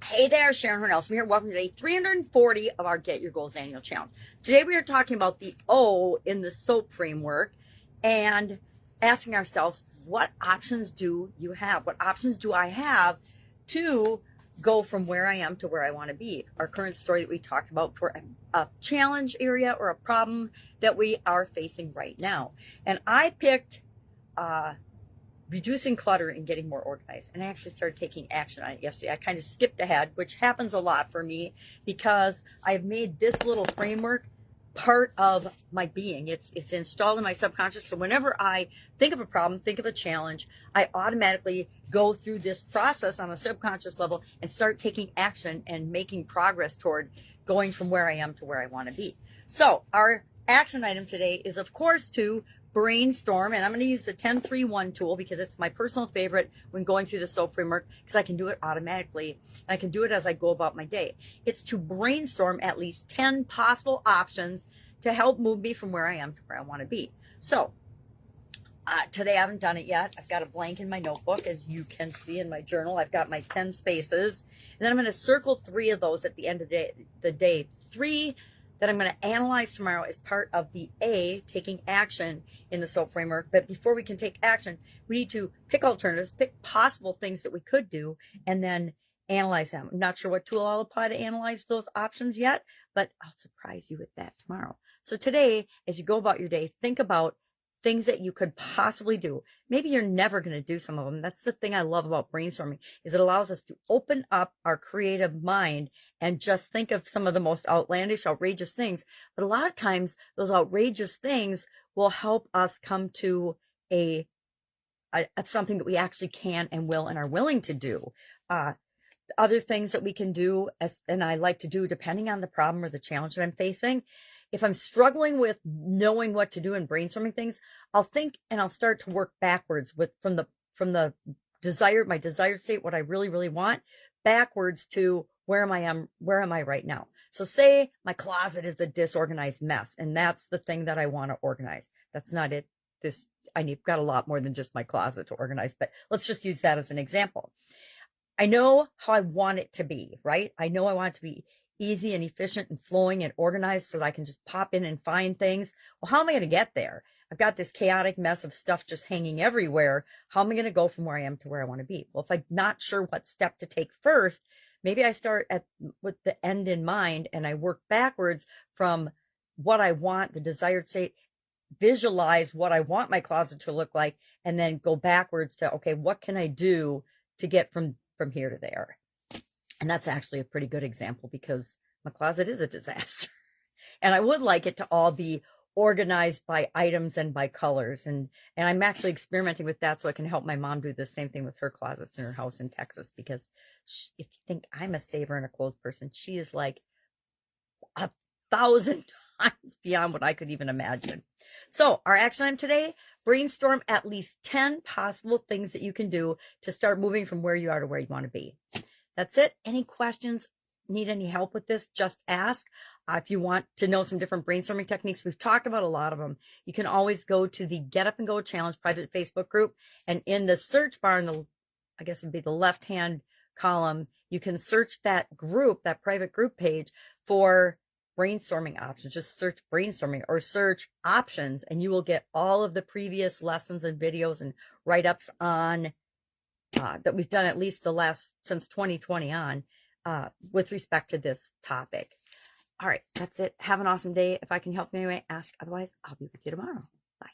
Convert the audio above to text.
Hey there, Sharon Horne-Ellstrom here. Welcome to day 340 of our Get Your Goals Annual Challenge. Today we are talking about the O in the SOAP framework and asking ourselves, what options do you have? What options do I have to go from where I am to where I want to be? Our current story that we talked about for a challenge area or a problem that we are facing right now. And I picked reducing clutter and getting more organized. And I actually started taking action on it yesterday. I kind of skipped ahead, which happens a lot for me because I've made this little framework part of my being. It's installed in my subconscious. So whenever I think of a problem, think of a challenge, I automatically go through this process on a subconscious level and start taking action and making progress toward going from where I am to where I want to be. So our action item today is, of course, to brainstorm, and I'm going to use the 10-3-1 tool because it's my personal favorite when going through the SOAP framework because I can do it automatically and I can do it as I go about my day. It's to brainstorm at least 10 possible options to help move me from where I am to where I want to be. So today I haven't done it yet. I've got a blank in my notebook, as you can see in my journal. I've got my 10 spaces, and then I'm going to circle 3 of those at the end of the day. 3 that I'm going to analyze tomorrow as part of the A, taking action in the SOAP framework. But before we can take action, we need to pick alternatives, pick possible things that we could do, and then analyze them. I'm not sure what tool I'll apply to analyze those options yet, but I'll surprise you with that tomorrow. So today, as you go about your day, think about things that you could possibly do. Maybe you're never going to do some of them. That's the thing I love about brainstorming, is it allows us to open up our creative mind and just think of some of the most outlandish, outrageous things. But a lot of times those outrageous things will help us come to something that we actually can and will and are willing to do. Other things that we can do, and I like to do depending on the problem or the challenge that I'm facing. If I'm struggling with knowing what to do and brainstorming things, I'll think and I'll start to work backwards from the desired, my desired state, what I really, really want, backwards to where am I right now? So say my closet is a disorganized mess, and that's the thing that I want to organize. That's not it. I've got a lot more than just my closet to organize, but let's just use that as an example. I know how I want it to be, right? I know I want it to be easy and efficient and flowing and organized so that I can just pop in and find things. Well, how am I going to get there? I've got this chaotic mess of stuff just hanging everywhere. How am I going to go from where I am to where I want to be? Well, if I'm not sure what step to take first, maybe I start with the end in mind and I work backwards from what I want, the desired state, visualize what I want my closet to look like, and then go backwards to, okay, what can I do to get from here to there? And that's actually a pretty good example because my closet is a disaster. And I would like it to all be organized by items and by colors. And I'm actually experimenting with that so I can help my mom do the same thing with her closets in her house in Texas. Because if you think I'm a saver and a clothes person, she is like 1,000 times beyond what I could even imagine. So our action item today, brainstorm at least 10 possible things that you can do to start moving from where you are to where you want to be. That's it. Any questions? Need any help with this? Just ask. If you want to know some different brainstorming techniques, we've talked about a lot of them. You can always go to the Get Up and Go Challenge private Facebook group, and in the search bar, I guess it'd be the left-hand column, you can search that group, that private group page, for brainstorming options. Just search brainstorming or search options, and you will get all of the previous lessons and videos and write-ups on that we've done at least since 2020 on with respect to this topic. All right, that's it. Have an awesome day. If I can help in any way, ask. Otherwise, I'll be with you tomorrow. Bye.